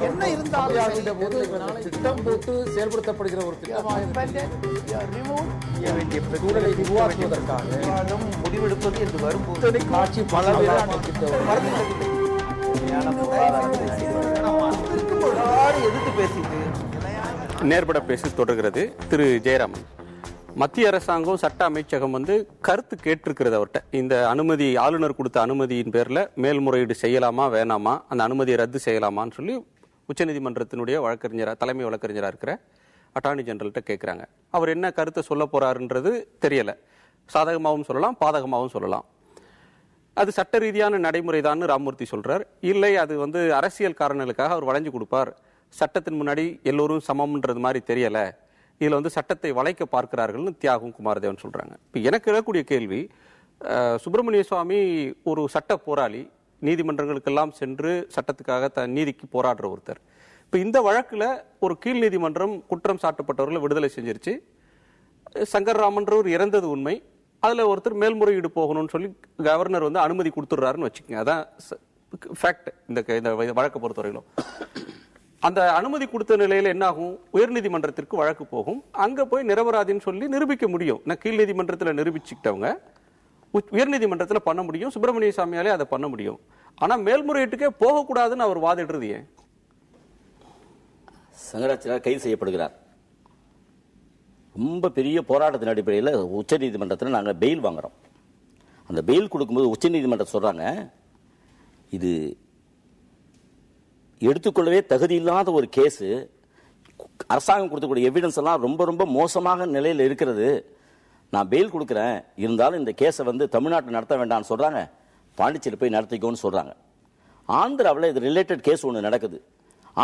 என்ன இருந்தாலும் திட்டம் போட்டு செயல்படுத்தப்படுகிற ஒரு முடிவெடுப்பது என்று வரும்போது எதிர்த்து பேசிட்டு நேர்பட பேசி தொடர்கிறது. திரு ஜெயராமன், மத்திய அரசாங்கம் சட்ட அமைச்சகம் கருத்து கேட்டிருக்கிறது அவர்கிட்ட. இந்த அனுமதி, ஆளுநர் கொடுத்த அனுமதியின் பேர்ல மேல்முறையீடு செய்யலாமா வேணாமா, அந்த அனுமதியை ரத்து செய்யலாமான்னு சொல்லி உச்சநீதிமன்றத்தினுடைய தலைமை வழக்கறிஞராக இருக்கிற அட்டார்னி ஜெனரல்கிட்ட கேட்குறாங்க. அவர் என்ன கருத்தை சொல்ல போறாருன்றது தெரியல. சாதகமாகவும் சொல்லலாம், பாதகமாகவும் சொல்லலாம். அது சட்ட ரீதியான நடைமுறை தான் ராமமூர்த்தி சொல்றார். இல்லை, அது அரசியல் காரணங்களுக்காக அவர் வளைஞ்சு கொடுப்பார், சட்டத்தின் முன்னாடி எல்லோரும் சமம்ன்றது மாதிரி தெரியல, இதுல சட்டத்தை வளைக்க பார்க்கிறார்கள்னு தியாகும் குமாரதேவன் சொல்றாங்க. இப்ப எனக்கு எழக்கூடிய கேள்வி, சுப்பிரமணிய சுவாமி ஒரு சட்ட போராளி, நீதிமன்றங்களுக்கெல்லாம் சென்று சட்டத்துக்காக நீதிக்கு போராடுற ஒருத்தர். இப்ப இந்த வழக்குல ஒரு கீழ் நீதிமன்றம் குற்றம் சாட்டப்பட்டவர்களை விடுதலை செஞ்சிருச்சு. சங்கர் ராமன்றவர் இறந்தது உண்மை, அதுல ஒருத்தர் மேல்முறையீடு போகணும்னு சொல்லி கவர்னர் அனுமதி கொடுத்துடுறாருன்னு வச்சுக்கோங்க. அதான் ஃபேக்ட். இந்த வழக்கை பொறுத்தவரையிலும் அந்த அனுமதி கொடுத்த நிலையில என்ன ஆகும், உயர்நீதிமன்றத்திற்கு வழக்கு போகும். அங்க போய் நிரபராதின்னு சொல்லி நிரூபிக்க முடியும். கீழ் நீதிமன்றத்தில் நிரூபிச்சுக்கிட்டவங்க உயர்நீதிமன்றத்தில் பண்ண முடியும். சுப்பிரமணிய சாமியாலே அதை பண்ண முடியும். ஆனா மேல்முறையீட்டுக்கே போகக்கூடாதுன்னு அவர் வாதிடுறது ஏன்? சங்கராச்சாரியார் கைது செய்யப்படுகிறார். ரொம்ப பெரிய போராட்டத்தின் அடிப்படையில் உச்ச நீதிமன்றத்தில் நாங்கள் பெயில் வாங்குறோம். அந்த பெயில் கொடுக்கும்போது உச்ச நீதிமன்றம் சொல்றாங்க, இது எடுத்துக்கொள்ளவே தகுதி இல்லாத ஒரு கேஸ், அரசாங்கம் கொடுக்கக்கூடிய எவிடன்ஸ் எல்லாம் ரொம்ப ரொம்ப மோசமாக நிலையில் இருக்கிறது, நான் பெயில் கொடுக்குறேன், இருந்தாலும் இந்த கேஸை தமிழ்நாட்டில் நடத்த வேண்டாம்னு சொல்றாங்க, பாண்டிச்சேரி போய் நடத்திக்கோன்னு சொல்றாங்க. ஆந்திராவில் இது ரிலேட்டட் கேஸ் ஒன்று நடக்குது.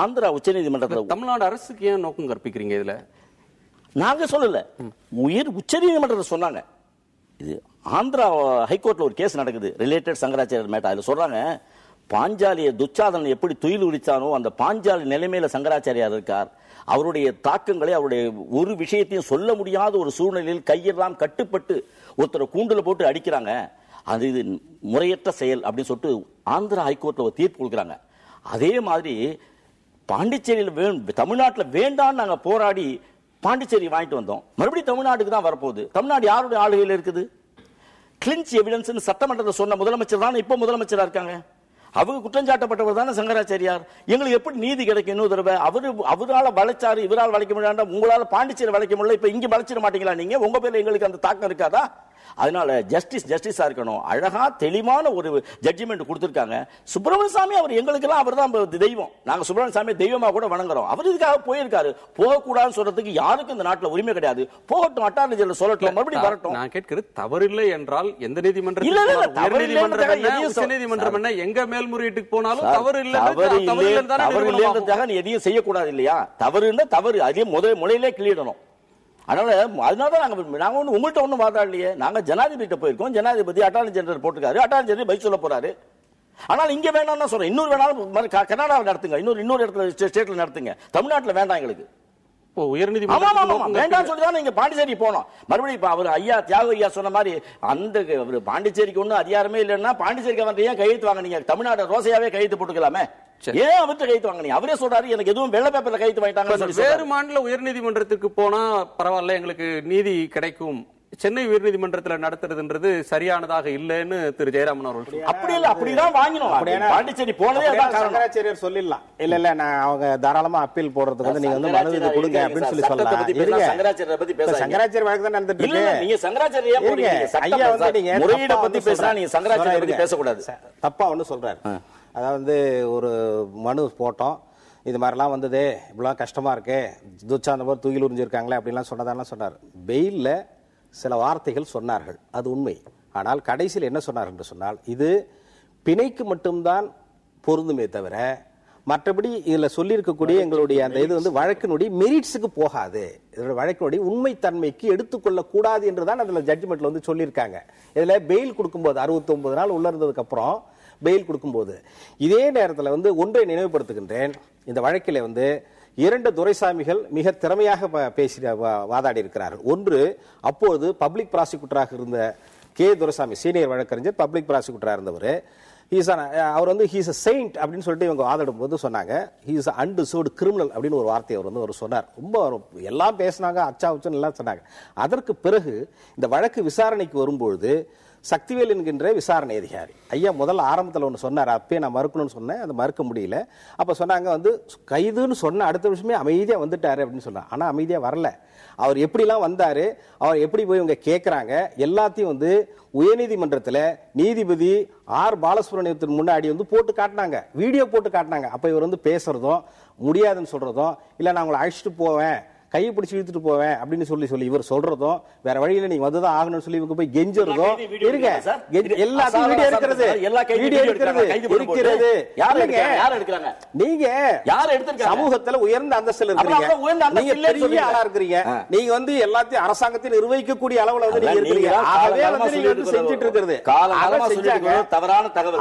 ஆந்திரா உச்ச நீதிமன்றத்தில் தமிழ்நாடு அரசுக்கு ஏன் நோக்கம் கற்பிக்கிறீங்க? இதுல நாங்க சொல்லல, உச்ச நீதிமன்றத்தில் சொன்னாங்க. இது ஆந்திரா ஹைகோர்ட்ல ஒரு கேஸ் நடக்குது, ரிலேட்டட் சங்கராச்சாரியர் மேட்டர். அதுல சொல்றாங்க, பாஞ்சாலியை துச்சாதனன் எப்படி துயில் உரிச்சானோ அந்த பாஞ்சாலி நிலைமையில சங்கராச்சாரியார் இருக்கார். அவருடைய தாக்கங்களை, அவருடைய ஒரு விஷயத்தையும் சொல்ல முடியாத ஒரு சூழ்நிலையில் கையெல்லாம் கட்டுப்பட்டு ஒருத்தரை கூண்டுல போட்டு அடிக்கிறாங்க, அது இது முறையற்ற செயல் அப்படின்னு சொல்லிட்டு ஆந்திரா ஹைகோர்ட்ல ஒரு தீர்ப்பு கொடுக்குறாங்க. அதே மாதிரி பாண்டிச்சேரியில் தமிழ்நாட்டில் வேண்டான்னு நாங்க போராடி பாண்டிச்சேரி வாங்கிட்டு வந்தோம். மறுபடியும் தமிழ்நாட்டுக்கு தான் வரப்போகுது. தமிழ்நாடு யாருடைய ஆளுகையில் இருக்குது? கிளின்ச் எவிடன்ஸ் சட்டமன்றத்தில் சொன்ன முதலமைச்சர் தான் இப்ப முதலமைச்சரா இருக்காங்க. அவங்க குற்றஞ்சாட்டப்பட்டவர் தானே சங்கராச்சாரியார். எங்களுக்கு எப்படி நீதி கிடைக்கும்? இன்னொரு தடவை அவரால் வளைச்சாரு, இவரால் வளைக்க முடியாண்டா, உங்களால பாண்டிச்சேரி வளைக்க முடியல, இப்ப இங்க வளைச்சிட மாட்டீங்களா நீங்க? உங்க பேர்ல எங்களுக்கு அந்த தாக்கம் இருக்காதா? அதனால ஜஸ்டிஸா இருக்கணும். அழகா தெளிவான ஒரு ஜட்ஜ்மெண்ட் கொடுத்திருக்காங்க. சுப்பிரமணிய சாமி அவர் எங்களுக்கெல்லாம் அவர் தான் தெய்வம். நாங்க சுப்பிரமணிய சாமி தெய்வமா கூட வணங்குறோம். அவர் இதுக்காக போயிருக்காரு. போகக்கூடாதுன்னு சொல்றதுக்கு யாருக்கும் இந்த நாட்டில் உரிமை கிடையாது. போகட்டும், அட்டார்னி ஜெனரல் சொல்லட்டும், மறுபடியும் வரட்டும். நான் கேட்கிறது தவறில்லை என்றால் எந்த நீதிமன்றம் எங்க மேல்முறையீட்டுக்கு போனாலும் தவறு இல்லைன்றதாக நீ எதையும் செய்யக்கூடாது இல்லையா? தவறுன்னா தவறு, அதையும் முறையிலே கிளியிடணும். அதனால நாங்க உங்கள்கிட்ட ஒன்றும் வாதாடலையே. நாங்க ஜனாதிபதி போயிருக்கோம், ஜனாதிபதி அட்டார்னி ஜெனரல் போட்டுக்காரு, அட்டார்னி ஜெனரல் பதில் சொல்ல போறாரு. ஆனால் இங்க வேணாம்னு சொல்றேன். இன்னொரு வேணாலும் கர்நாடகாவில் நடத்துங்க, இன்னொரு இடத்துல ஸ்டேட்ல நடத்துங்க, தமிழ்நாட்டில் வேண்டாம் எங்களுக்கு. உயர்நீதிமன்றம் வேண்டாம் சொல்லிதான் நீங்க பாண்டிச்சேரி போனோம். மறுபடியும் அவர் ஐயா தியாக ஐயா சொன்ன மாதிரி அந்த பாண்டிச்சேரிக்கு ஒன்றும் அதிகாரமே இல்லைன்னா பாண்டிச்சேரிக்கு வந்து ஏன் கையெழுத்து வாங்கினீங்க? தமிழ்நாடு ரோசையாவே கையெழுத்து போட்டுக்கலாமே. ஏன் அவர்கிட்ட கையெழுத்து வாங்கினீங்க? அவரே சொல்றாரு எனக்கு எதுவும் வெள்ளை பேப்பர்ல கையெழுத்து வாங்கிட்டாங்க. வேறு மாநில உயர்நீதிமன்றத்துக்கு போனா பரவாயில்ல, எங்களுக்கு நீதி கிடைக்கும். சென்னை உயர்நீதிமன்றத்தில் நடத்துறதுன்றது சரியானதாக இல்லைன்னு திரு ஜெயராமன் அவர்கள் அப்படி இல்ல, அப்படிதான் வாங்கினோம். பாண்டிச்சேரி போனதே சங்கராச்சாரியர் சொல்லிடலாம். இல்ல நான் அவங்க தாராளமா அப்பீல் போடுறதுக்கு நீங்க மனு இது கொடுங்க அப்படின்னு சொல்லி சொல்லலாம். சங்கராச்சாரியர் பத்தி பேச சங்கராச்சாரிய வழக்கு தான் நடந்துட்டு இருக்கு. நீங்க சங்கராச்சாரியா போறீங்க. ஐயா வந்து நீங்க முறையீட பத்தி பேசுறா, நீங்க சங்கராச்சாரிய பத்தி பேசக்கூடாது. தப்பா ஒண்ணு சொல்றாரு. அதாவது ஒரு மனு போட்டோம், இது மாதிரிலாம் வந்ததே, இவ்வளவு கஷ்டமா இருக்கு, துச்சாந்தபர் தூக்கில் உறிஞ்சிருக்காங்களே அப்படின்லாம் சொன்னதெல்லாம் சொன்னார். பெயில்ல சில வார்த்தைகள் சொன்னார்கள், அது உண்மை. ஆனால் கடைசியில் என்ன சொன்னார் என்று சொன்னால், இது பிணைக்கு மட்டும்தான் பொருந்துமே தவிர மற்றபடி இதுல சொல்லியிருக்கக்கூடிய எங்களுடைய அந்த இது வந்து வழக்கினுடைய மெரிட்ஸுக்கு போகாது, இதோட வழக்கினுடைய உண்மைத்தன்மைக்கு எடுத்துக்கொள்ள கூடாது என்றுதான் அதுல ஜட்ஜ்மெண்ட்ல வந்து சொல்லியிருக்காங்க. இதுல பெயில் கொடுக்கும்போது 69 நாள் உள்ள இருந்ததுக்கு அப்புறம் பெயில் கொடுக்கும்போது இதே நேரத்தில் வந்து ஒன்றை நினைவுபடுத்துகின்றேன். இந்த வழக்கில் வந்து 2 துரைசாமிகள் மிக திறமையாக பேசி வாதாடி இருக்கிறார்கள். ஒன்று, அப்போது பப்ளிக் ப்ராசிக்யூட்டராக இருந்த கே துரைசாமி, சீனியர் வழக்கறிஞர், பப்ளிக் ப்ராசிக்யூட்டராக இருந்தவர். அவர் வந்து ஹீஸ் அ செயிண்ட் அப்படின்னு சொல்லிட்டு இவங்க வாதிடும் போது சொன்னாங்க ஹீஸ் அன்டிசர்வ்டு கிரிமினல் அப்படின்னு ஒரு வார்த்தையை அவர் வந்து அவர் சொன்னார். ரொம்ப எல்லாம் பேசினாங்க, அச்சா உச்சன்னு எல்லாம் சொன்னாங்க. அதற்கு பிறகு இந்த வழக்கு விசாரணைக்கு வரும்பொழுது சக்திவேல் என்கின்ற விசாரணை அதிகாரி ஐயா முதல்ல ஆரம்பத்தில் ஒன்று சொன்னார், அப்பயே நான் மறுக்கணும்னு சொன்னேன், அதை மறுக்க முடியல. அப்போ சொன்னாங்க வந்து கைதுன்னு சொன்ன அடுத்த விஷயமே அமைதியாக வந்துட்டாரு அப்படின்னு சொன்னார். ஆனால் அமைதியாக வரல. அவர் எப்படிலாம் வந்தாரு, அவர் எப்படி போய் இவங்க கேட்குறாங்க எல்லாத்தையும் வந்து உயர்நீதிமன்றத்தில் நீதிபதி ஆர் பாலசுப்ரமணியத்தின் முன்னாடி வந்து போட்டு காட்டினாங்க, வீடியோ போட்டு காட்டினாங்க. அப்போ இவர் வந்து பேசுறதும் முடியாதுன்னு சொல்றதும், இல்லை நான் உங்களை அழைச்சிட்டு போவேன், கையை பிடிச்சி இழுத்துட்டு போவேன் அப்படின்னு சொல்லி இவர் சொல்றதும், வேற வழியில நீங்க வந்துதான் ஆகணும்னு சொல்லி இவங்க போய் கெஞ்சறதும் இருங்க. எல்லாத்தையும் வீடியோ இருக்கிறது, வீடியோ இருக்கிறது. நீங்க சமூகத்துல உயர்ந்த அந்தஸ்துல இருக்கிறீங்க, நீங்க பெரிய ஆளா இருக்கிறீங்க, நீங்க வந்து எல்லாத்தையும் அரசாங்கத்தை நிர்வகிக்கக்கூடிய அளவுல வந்து நீங்க இருக்கிறீங்க. ஆகவே வந்து நீங்க வந்து செஞ்சுட்டு இருக்கிறது தவறான தகவல்.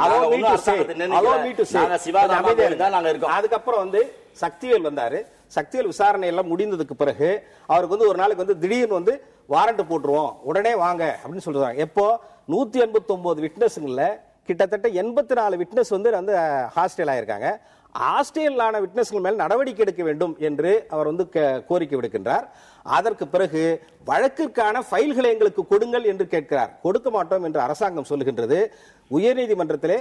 அதுக்கப்புறம் வந்து சக்திவேல் வந்தாரு. சக்திவேல் விசாரணை எல்லாம் முடிந்ததுக்கு பிறகு அவருக்கு வந்து ஒரு நாளைக்கு வந்து திடீர்னு வந்து வாரண்ட் போட்டுருவோம், உடனே வாங்க அப்படின்னு சொல்றாங்க. எப்போ 189 விட்னஸ்ல கிட்டத்தட்ட 84 விட்னஸ் வந்து ஹாஸ்டல் ஆயிருக்காங்க. ஹாஸ்டலான விட்னஸ்கள் மேல் நடவடிக்கை எடுக்க வேண்டும் என்று அவர் வந்து கோரிக்கை விடுக்கின்றார். அதற்கு பிறகு வழக்கிற்கான ஃபைல்களை எங்களுக்கு கொடுங்கள் என்று கேட்கிறார். கொடுக்க மாட்டோம் என்று அரசாங்கம் சொல்லுகின்றது. உயர்நீதிமன்றத்திலே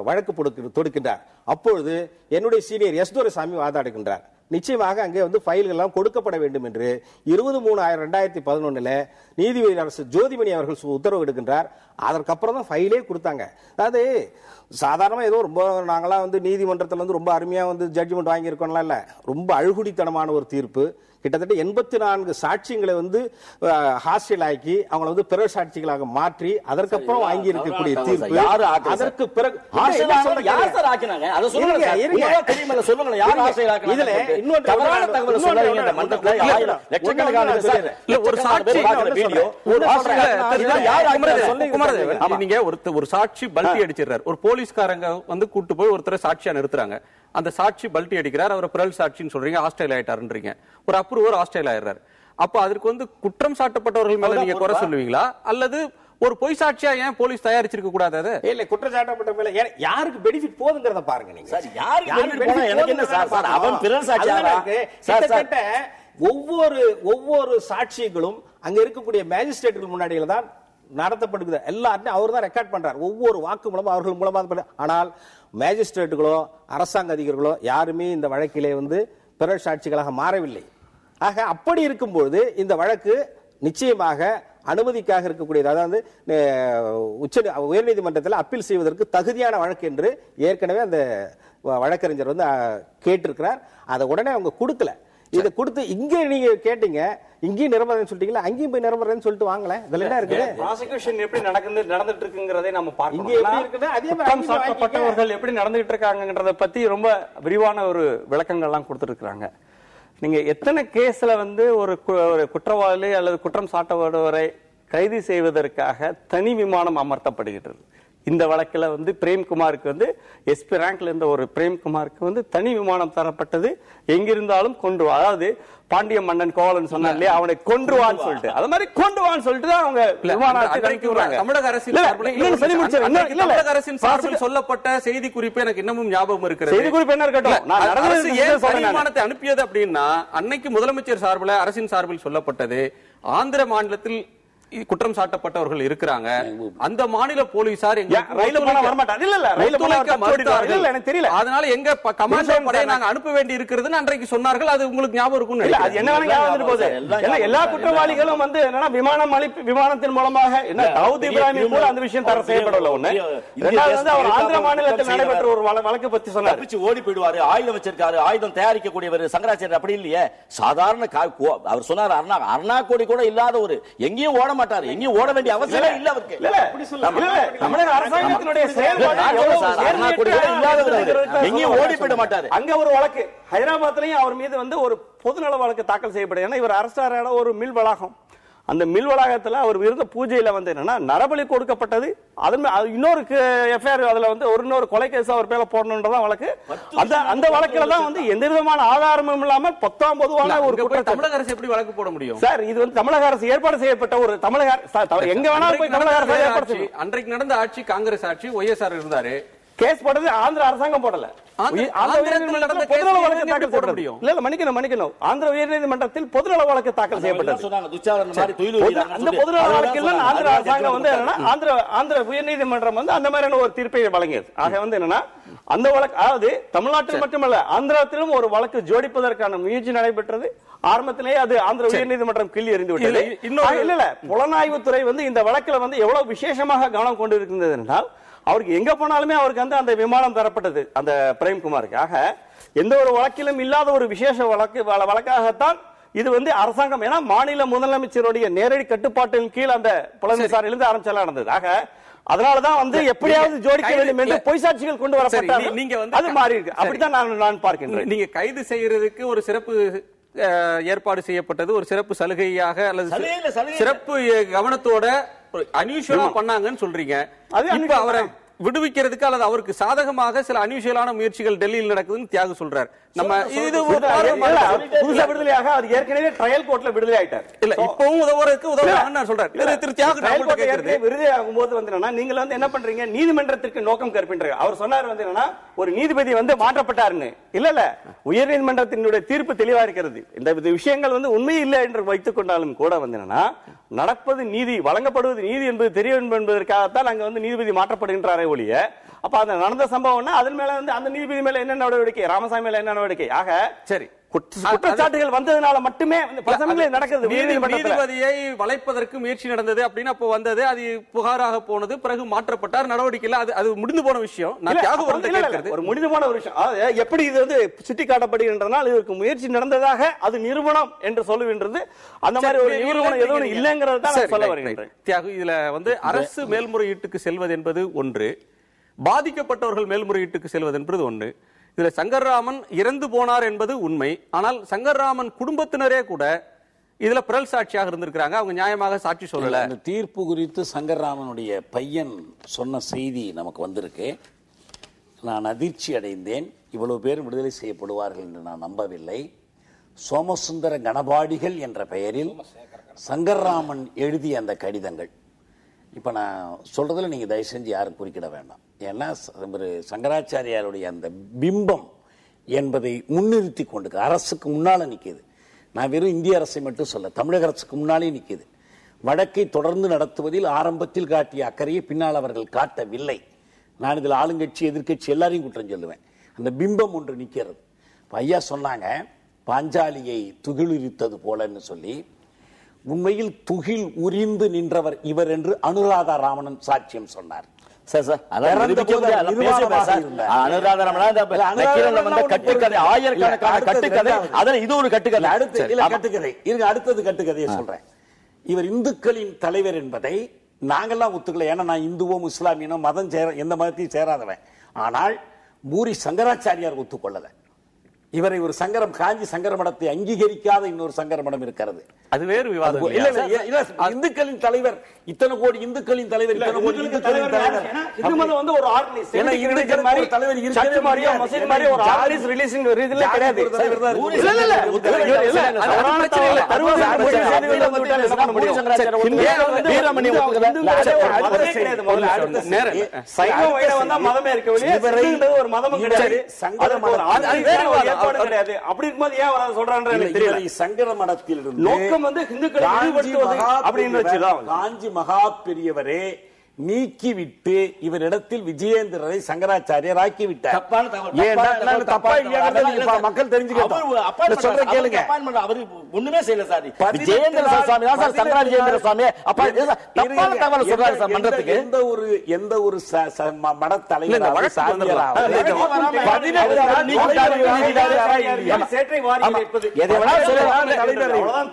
வழக்கு தொடுக்கின்றார். அப்பொழுது என்னுடைய சீனியர் எஸ் துரைசாமி வாதாடுகின்றார். நிச்சயமாக அங்கே வந்து ஃபைல்கள் எல்லாம் கொடுக்கப்பட வேண்டும் என்று 23/6/2011 நீதிபதி அரசு ஜோதிமணி அவர்கள் உத்தரவு எடுக்கின்றார். அதற்கப்புறம் தான் ஃபைலே கொடுத்தாங்க. அதாவது சாதாரணமா ஏதோ ரொம்ப நாங்களாம் வந்து நீதிமன்றத்தில் வந்து ரொம்ப அருமையா வந்து ஜட்ஜ்மெண்ட் வாங்கியிருக்கோம்லாம் இல்ல, ரொம்ப அழுகுடித்தனமான ஒரு தீர்ப்பு. கிட்டத்தட்ட 84 சாட்சியங்களை வந்து ஹாஸ்டல் ஆக்கி அவங்களை வந்து பிற சாட்சிகளாக மாற்றி அதற்கப்புறம் வாங்கி இருக்கக்கூடிய தீர்ப்பு. அதற்கு பிறகு ஒரு சாட்சி பல்டி அடிச்சிடறாரு, ஒரு போலீஸ்காரங்க வந்து கூட்டு போய் ஒருத்தரை சாட்சியா நிறுத்துறாங்க. அந்த சாட்சி பல்டி அடிக்கிறார், அவர் பிறல் சாட்சின்னு சொல்றீங்க, ஹாஸ்டல் ஆயிட்டாருன்றீங்க. ஒரு அப்ரூவர் ஹாஸ்டல் ஆயிடுறாரு. அப்ப அதுக்கு வந்து குற்றம் சாட்டப்பட்டவர்கள் மேல நீங்க குறை சொல்லுவீங்களா, அல்லது ஒரு பொய் சாட்சியா ஏன் போலீஸ் தயாரிச்சிருக்க கூடாது? அது இல்ல, குற்றச்சாட்டப்பட்ட மேல யாருக்கு பெனிஃபிட் போகுதுங்கறத பாருங்க. நீங்க சார் யாருக்கு போனா எனக்கு என்ன சார், அவன் பிறல் சாட்சியா கிட்டத்தட்ட ஒவ்வொரு சாட்சிகளும் அங்க இருக்கக்கூடிய மேஜிஸ்ட்ரேட்டுகள் முன்னாடியில தான் நடத்தப்படுகிறது. எல்லாத்தையும் அவர் தான் ரெக்கார்ட் பண்றார், ஒவ்வொரு வாக்கு மூலமா அவர்கள் மூலமா. ஆனால் மேஜிஸ்ட்ரேட்டுகளோ அரசாங்க அதிகாரிகளோ யாருமே இந்த வழக்கிலே வந்து பிறர் சாட்சிகளாக மாறவில்லை. ஆக அப்படி இருக்கும்போது இந்த வழக்கு நிச்சயமாக அனுமதிக்காக இருக்கக்கூடியது, அதாவது உயர்நீதிமன்றத்தில் அப்பீல் செய்வதற்கு தகுதியான வழக்கு என்று ஏற்கனவே அந்த வழக்கறிஞர் வந்து கேட்டிருக்கிறார். அதை உடனே அவங்க கொடுக்கல. இதை கொடுத்து இங்க நீங்க கேட்டீங்க, இங்கேயும் நிரம்பரன்னு சொல்லிட்டீங்களா, அங்கேயும் போய் நிரம்பரன்னு சொல்லிட்டு வாங்கல. இதுல என்ன இருக்குது? ப்ராசிக்யூஷன் எப்படி நடந்துட்டு இருக்குங்கிறதை நம்ம பார்க்கணும். இங்க எப்படி இருக்குது, அதே மாதிரி சாட்டப்பட்டவர்கள் எப்படி நடந்துட்டு இருக்காங்கன்றத பத்தி ரொம்ப விரிவான ஒரு விளக்கங்கள்லாம் கொடுத்துருக்காங்க. நீங்க எத்தனை கேஸ்ல வந்து ஒரு குற்றவாளி அல்லது குற்றம் சாட்டப்படுவரை கைது செய்வதற்காக தனி விமானம் அமர்த்தப்படுகிறது. இந்த வழக்கில் வந்து பிரேம்குமாருக்கு வந்து எஸ்பி ரேங்க்ல இருந்த ஒரு பிரேம்குமாருக்கு வந்து தனி விமானம் தரப்பட்டது. எங்கிருந்தாலும் கொண்டு வா, அதாவது பாண்டிய மன்னன் கோவலன் சொன்னா இல்லையா, அவனை கொன்றுவான்னு சொல்லிட்டு, அது மாதிரி கொண்டுவான்னு சொல்லிட்டு அவங்க தமிழக அரசின் சார்பில் சொல்லப்பட்ட செய்தி குறிப்பு எனக்கு இன்னமும் ஞாபகம் இருக்கிறது. செய்தி குறிப்பு என்ன இருக்கட்டும், விமானத்தை அனுப்பியது அப்படின்னா அன்னைக்கு முதலமைச்சர் சார்பில் அரசின் சார்பில் சொல்லப்பட்டது, ஆந்திர மாநிலத்தில் குற்றம் சாட்டப்பட்டவர்கள் இருக்கிறாங்க, அந்த மாநில போலீசார் அதனால எங்க கமாண்டோ படையை நாங்க அனுப்ப வேண்டி இருக்கிறது அன்றைக்கு சொன்னார்கள். அது உங்களுக்கு ஞாபகம் இருக்கும். எல்லா குற்றவாளிகளும் வந்து என்னன்னா விமானத்தின் மூலமாக அந்த விஷயம் தர செய்யப்படல. ஒண்ணு அவர் ஆந்திர மாநிலத்தில் நடைபெற்ற ஒரு வழக்கு பத்தி சொன்னார், ஓடி போயிடுவாரு, ஆயுதம் வச்சிருக்காரு, ஆயுதம் தயாரிக்கக்கூடியவர் சங்கராச்சாரியர் அப்படி இல்லையே. சாதாரண அவர் சொன்னார் அருணா கோடி கூட இல்லாத ஒரு எங்கேயும் ஓட மாட்டாரு, எங்கேயும் ஓட வேண்டிய அவசியம் இல்ல அவருக்கு. தமிழக அரசாங்கத்தினுடைய செயல்பாடு எங்கேயும் ஓடி போயிட மாட்டாரு. அங்க ஒரு வழக்கு ஹைதராபாத்லயும் அவர் மீது வந்து ஒரு பொதுநல வழக்கு தாக்கல் செய்யப்படுது. ஏன்னா இவர் அரசாங்க ஒரு மில் வளாகம், அந்த மில் வளாகத்துல அவர் இருந்த பூஜையில வந்து என்னன்னா நரபலி கொடுக்கப்பட்டது. இன்னொரு எஃப்ஐஆர் அதுல வந்து இன்னொரு கொலை கேஸ் அவர் பேர்ல போடணும்ன்றதான் வழக்கு. அந்த வழக்குல தான் வந்து எந்த விதமான ஆதாரமும் இல்லாமல் 19 பொதுவான ஒரு தமிழக அரசு எப்படி வழக்கு போட முடியும் சார்? இது வந்து தமிழக அரசு ஏற்பாடு செய்யப்பட்ட ஒரு தமிழக எங்க வேணாலும் போய் தமிழக அரசு ஏற்பாடு. அன்றைக்கு நடந்த ஆட்சி காங்கிரஸ் ஆட்சி, ஒய்எஸ்ஆர் இருந்தாரு. கேஸ் போட்டது ஆந்திர அரசாங்கம் போடல. மன்னிக்கணும், ஆந்திர உயர்நீதிமன்றத்தில் பொதுநல வழக்கு தாக்கல் செய்யப்பட்டது. அந்த பொதுநல வழக்கில் ஆந்திர அரசாங்கம் வந்து ஆந்திர உயர்நீதிமன்றம் வந்து அந்த மாதிரியான ஒரு தீர்ப்பை வழங்கியது. ஆக வந்து என்னன்னா அந்த வழக்கு, அதாவது தமிழ்நாட்டில் மட்டுமல்ல ஆந்திரத்திலும் ஒரு வழக்கு ஜோடிப்பதற்கான முயற்சி நடைபெற்றது. ஆரம்பத்திலேயே அது ஆந்திர உயர்நீதிமன்றம் கிள்ளி எறிந்து விட்டது. இல்ல, புலனாய்வுத்துறை வந்து இந்த வழக்கில் வந்து எவ்வளவு விசேஷமாக கவனம் கொண்டு இருக்கின்றது என்றால், அவருக்கு எங்க போனாலுமே அவருக்கு வந்து அந்த விமானம் தரப்பட்டது அந்த பிரேம்குமாருக்கு. ஆக எந்த ஒரு வழக்கிலும் இல்லாத ஒரு விசேஷ வழக்காகத்தான் இது வந்து அரசாங்கம், ஏன்னா மாநில முதலமைச்சருடைய நேரடி கட்டுப்பாட்டின் கீழ் அந்த புலன் விசாரணையிலிருந்து ஆரம்பிச்சலாம் நடந்தது. ஆக அதனாலதான் வந்து எப்படியாவது ஜோடிக்க வேண்டும் என்று பொய் சாட்சிகள் கொண்டு வரப்பட்டாங்க. நீங்க வந்து அது மாறி இருக்கு. அப்படித்தான் நான் பார்க்கின்றேன். நீங்க கைது செய்யறதுக்கு ஒரு சிறப்பு ஏற்பாடு செய்யப்பட்டது, ஒரு சிறப்பு சலுகையாக அல்லது சிறப்பு கவனத்தோட அன்யூஷுவலா பண்ணாங்கன்னு சொல்றீங்க. இப்ப அவரை விடுவிக்கிறதுக்கு அல்லது அவருக்கு சாதகமாக சில அன்யூஷுவலான முயற்சிகள் டெல்லியில் நடக்குதுன்னு தியாகு சொல்றாரு. நம்ம இது புதுசா விடுதலையாக அவர் ஏற்கனவே ட்ரையல் கோர்ட்ல விடுதலை ஆயிட்டார். இல்ல, இப்பவும் உதவுறாங்கன்னு சொல்றாரு திரு தியாகு. விடுதலை ஆகும்போது வந்து என்னன்னா, நீங்க வந்து என்ன பண்றீங்க, நீதிமன்றத்திற்கு நோக்கம் கற்பின்றீங்க. அவர் சொன்னார் வந்து என்னன்னா, ஒரு நீதிபதி வந்து மாற்றப்பட்டாருன்னு. இல்ல, உயர்நீதிமன்றத்தினுடைய தீர்ப்பு தெளிவா இருக்கிறது. இந்த விஷயங்கள் வந்து உண்மை இல்லை என்று வைத்துக் கொண்டாலும் கூட வந்து என்னன்னா, நடப்பது நீதி, வழங்கப்படுவது நீதி என்பது தெரியும் என்பதற்காகத்தான் அங்க வந்து நீதிபதி மாற்றப்படுகின்றாரே ஒழிய, அப்ப அந்த நடந்த சம்பவம்னா அதன் மேல வந்து அந்த நீதிபதி மேல என்ன நடவடிக்கை, ராமசாமி மேல என்ன நடவடிக்கை? ஆக சரி, குற்றச்சாட்டுகள் வந்ததுனால மட்டுமே நடக்கிறது. நீதிபதியை வளைப்பதற்கு முயற்சி நடந்தது அப்படின்னு அப்போ வந்தது, அது புகாராக போனது, பிறகு மாற்றப்பட்டார், நடவடிக்கை இல்ல. அது முடிந்து போன விஷயம். ஒரு முடிந்து போன ஒரு விஷயம் எப்படி இது வந்து சுட்டி காட்டப்படுகின்றனால் இதற்கு முயற்சி நடந்ததாக அது நிறுவனம் என்று சொல்லுகின்றது. அந்த மாதிரி ஒரு நிறுவனம் எதுவும் இல்லைங்கிறது தான் சொல்ல வருகின்றேன். தியாகு, இதுல வந்து அரசு மேல்முறையீட்டுக்கு செல்வது என்பது ஒன்று, பாதிக்கப்பட்டவர்கள் மேல்முறையீட்டுக்கு செல்வது என்பது ஒன்று. இதுல சங்கர்ராமன் இறந்து போனார் என்பது உண்மை. ஆனால் சங்கர்ராமன் குடும்பத்தினரே கூட இதுல பிறல் சாட்சியாக இருந்திருக்கிறாங்க. அவங்க நியாயமாக சாட்சி சொல்லல. இந்த தீர்ப்பு குறித்து சங்கர்ராமனுடைய பையன் சொன்ன செய்தி நமக்கு வந்திருக்கு. நான் அதிர்ச்சி அடைந்தேன். இவ்வளவு பேர் விடுதலை செய்யப்படுவார்கள் என்று நான் நம்பவில்லை. சோமசுந்தர கணபாடிகள் என்ற பெயரில் சங்கர்ராமன் எழுதிய அந்த கடிதங்கள், இப்ப நான் சொல்றதுல நீங்க தயவு செஞ்சு யாரும் குறுக்கிட வேண்டாம். ஏன்னா சங்கராச்சாரியாருடைய அந்த பிம்பம் என்பதை முன்னிறுத்தி கொண்டு அரசுக்கு முன்னால நிக்குது. நான் வெறும் இந்திய அரசை மட்டும் சொல்ல, தமிழக அரசுக்கு முன்னாலே நிக்குது. வழக்கை தொடர்ந்து நடத்துவதில் ஆரம்பத்தில் காட்டிய அக்கறையை பின்னால் அவர்கள் காட்டவில்லை. நான் இதில் ஆளுங்கட்சி எதிர்கட்சி எல்லாரையும் குற்றம் சொல்லுவேன். அந்த பிம்பம் ஒன்று நிக்கிறது. ஐயா சொன்னாங்க பாஞ்சாலியை துகிலுரித்தது போலன்னு சொல்லி. உண்மையில் துகில் உரிந்து நின்றவர் இவர் என்று அனுராதா ராமன் சாட்சியம் சொன்னார். அடுத்தது கட்டுக்கதையை சொல்றேன். இவர் இந்துக்களின் தலைவர் என்பதை நாங்கெல்லாம் ஒத்துக்கல. ஏன்னா நான் இந்துவோ முஸ்லாமியனோ மதம் எந்த மதத்தையும் சேராதவன். ஆனால் பூரி சங்கராச்சாரியார் ஒத்துக்கொள்ளல. இவரை ஒரு சங்கரம், காஞ்சி சங்கர மடத்தை அங்கீகரிக்காத இன்னொரு சங்கர மடம் இருக்கிறது. அது வேறு விவாதம். இந்துக்களின் தலைவர், இத்தனை கோடி இந்துக்களின் தலைவர், இத்தனை கோடி இந்துக்களின் தலைவர் இது வந்து ஒரு ஆர்கனைஸ் இந்துக்கள் மாதிரி தலைவர் இருக்கவே மாதிரியே மசீத் மாதிரி ஒரு ஆர்கனைஸ் ரிலீசிங் ரீதியில கிடையாது. இல்ல வீரமணி சைவ வைணவ வந்தா மதமே இருக்க ஒழிய ஒரு மதமும் கிடையாது. கிடையாது. அப்படி இருக்கும்போது ஏன் வர சொல்றாங்க எனக்கு தெரியல. சங்கர மடத்தில் இருந்து நோக்கம் வந்து இந்துக்களை ஈடுபடுத்துவது அப்படின்னு வச்சுதான் காஞ்சி மகா பெரியவரே நீக்கிவிட்டு இவரிடத்தில் விஜயேந்திரரை சங்கராச்சாரியர் ஆக்கிவிட்டார். மக்கள் தெரிஞ்சுக்கிட்டு சொல்ற கேளுங்க. அவர் ஒண்ணுமே செய்யல சார். விஜயேந்திர சாமி தான் சார் சங்கராச்சாரிய சாமி. தப்பான தகவல் சொல்றாரு சார் மன்றத்துக்கு. எந்த ஒரு மட தலைவர்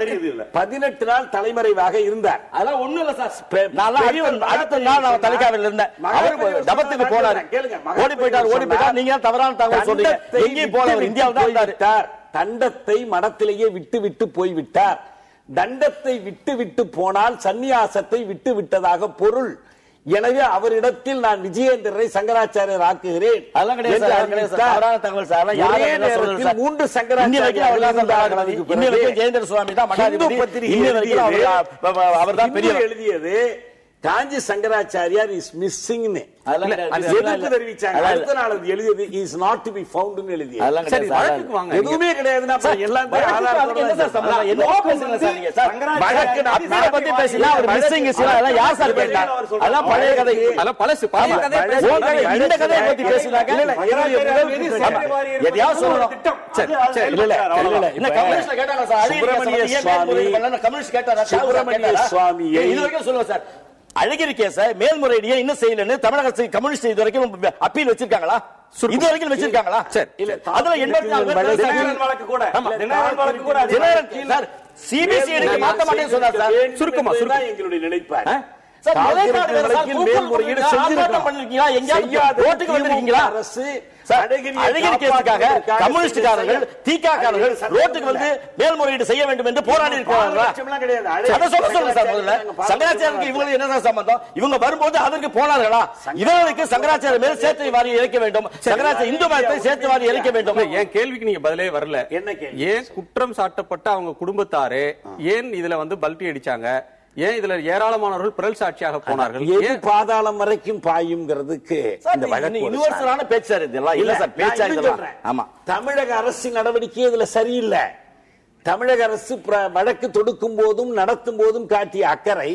தெரியுது 18 நாள் தலைமறைவாக இருந்தார். அதெல்லாம் ஒண்ணும் இல்ல சார். அடுத்த தலைக்காவில் இருந்த அவர் தபத்துக்கு போனாரு, ஓடி போயிட்டார். நீங்க தவறான தகவல் சொல்றீங்க. எங்கேயும் போல இந்தியாவில் தான் இருந்தார். தண்டத்தை மடத்திலேயே விட்டு போய்விட்டார். தண்டத்தை விட்டு விட்டு போனால் சந்நியாசத்தை விட்டு விட்டதாக பொருள். எனவே அவரிடத்தில் நான் விஜயேந்திரரை சங்கராச்சாரியர் ஆக்குகிறேன். மூன்று எழுதியது காஞ்சி சங்கராச்சாரியார் இஸ் மிஸ்ஸிங் தெரிவிச்சாங்க. அடுத்த நாள் எழுதியது is not to be found எழுதியது. எதுவுமே கிடையாது. பழைய கதை சுப்பிரமணிய சுவாமியை சார் அழகிரி கேஸ மேல்முறையீடு இன்னும் செய்யலன்னு தமிழக அரசு கம்யூனிஸ்ட் இது வரைக்கும் அப்பீல் வச்சிருக்காங்களா? இது வரைக்கும் வச்சிருக்காங்களா? இல்ல அதுல 84 வழக்கு கூட சிபிசி எடுக்க மாட்ட மாட்டேன்னு சொன்னார் சார். சுருக்கமா எங்களுடைய நிலைப்பாடு மேல்முறையீடு செஞ்சிருக்கீங்களா? எங்கேயாவது ரோட்டுக்கு வந்திருக்கீங்களா? அரசு அழகிரி கேஸுக்காக கம்யூனிஸ்டுக்காரர்கள் தீகாக்காரர்கள் ரோட்டுக்கு வந்து மேல்முறையீடு செய்ய வேண்டும் என்று போராடி இருக்கிறார்களா? அதை சொல்லுங்க சார். முதல்ல சங்கராச்சாரியருக்கு இவங்களுக்கு என்ன சம்பந்தம்? இவங்க வரும்போது அதற்கு போனார்களா? இவர்களுக்கு சங்கராச்சாரிய மேல் சேற்றை வாரி இறைக்க வேண்டும், சங்கராச்சாரிய இந்து மதத்தை சேற்று வாரி இறைக்க வேண்டும். என் கேள்விக்கு நீங்க பதிலே வரல. என்ன கேள்வி? ஏன் குற்றம் சாட்டப்பட்ட அவங்க குடும்பத்தாரே ஏன் இதுல வந்து பல்டி அடிச்சாங்க? ஏன் இதுல ஏராளமானவர்கள் பிறல் சாட்சியாக போனார்கள்? ஏன் பாதாளம் வரைக்கும் பாயுங்கிறதுக்கு யூனிவர்சலான பேச்சு இதெல்லாம் இல்ல சார். பேச்சா இதெல்லாம். ஆமா, தமிழக அரசின் நடவடிக்கை இதுல சரியில்லை. தமிழக அரசு வழக்கு தொடுக்கும் போதும் நடத்தும் போதும் காட்டிய அக்கறை,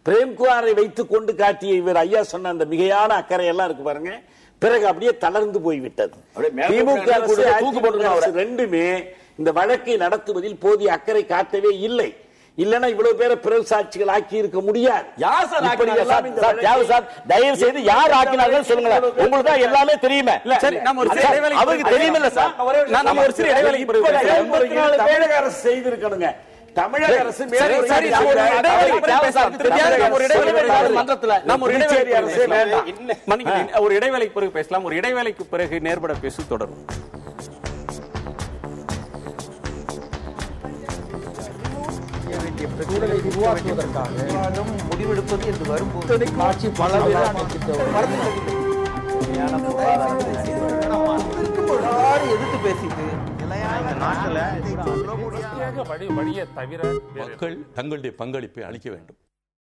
பிரேம்குமாரை வைத்துக் கொண்டு காட்டிய இவர் ஐயா சொன்ன அந்த மிகையான அக்கறை எல்லாம் இருக்கு பாருங்க. பிறகு அப்படியே தளர்ந்து போய்விட்டது. திமுக அரசு ரெண்டுமே இந்த வழக்கை நடத்துவதில் போதிய அக்கறை காட்டவே இல்லை. இல்லனா இவ்வளவு பேரை பிறல் சாட்சிகள் ஆக்கி இருக்க முடியாது. யார் சார் சார் தயவு செய்து யார் ஆக்கினார்கள் சொல்லுங்க. உங்களுக்கு தான் எல்லாமே தெரியுமே. சரி, நம்ம ஒரு சிறிய இடைவேளை அவருக்கு தெரியுமில்ல சார். நம்ம ஒரு சிறிய இடைவேளைக்கு பிறகு தமிழக அரசு செய்திருக்கணுங்க. தமிழக அரசு ஒரு இடைவேளைக்கு பிறகு பேசலாம். ஒரு இடைவேளைக்கு பிறகு நேர்பட பேசு தொடரும். சூழலை உருவாக்குவதற்காக விவாதம் முடிவெடுப்பது என்று வரும்போது ஆட்சி பலவேறு எதிர்த்து பேசிட்டு மக்கள் தங்களுடைய பங்களிப்பை அளிக்க வேண்டும்.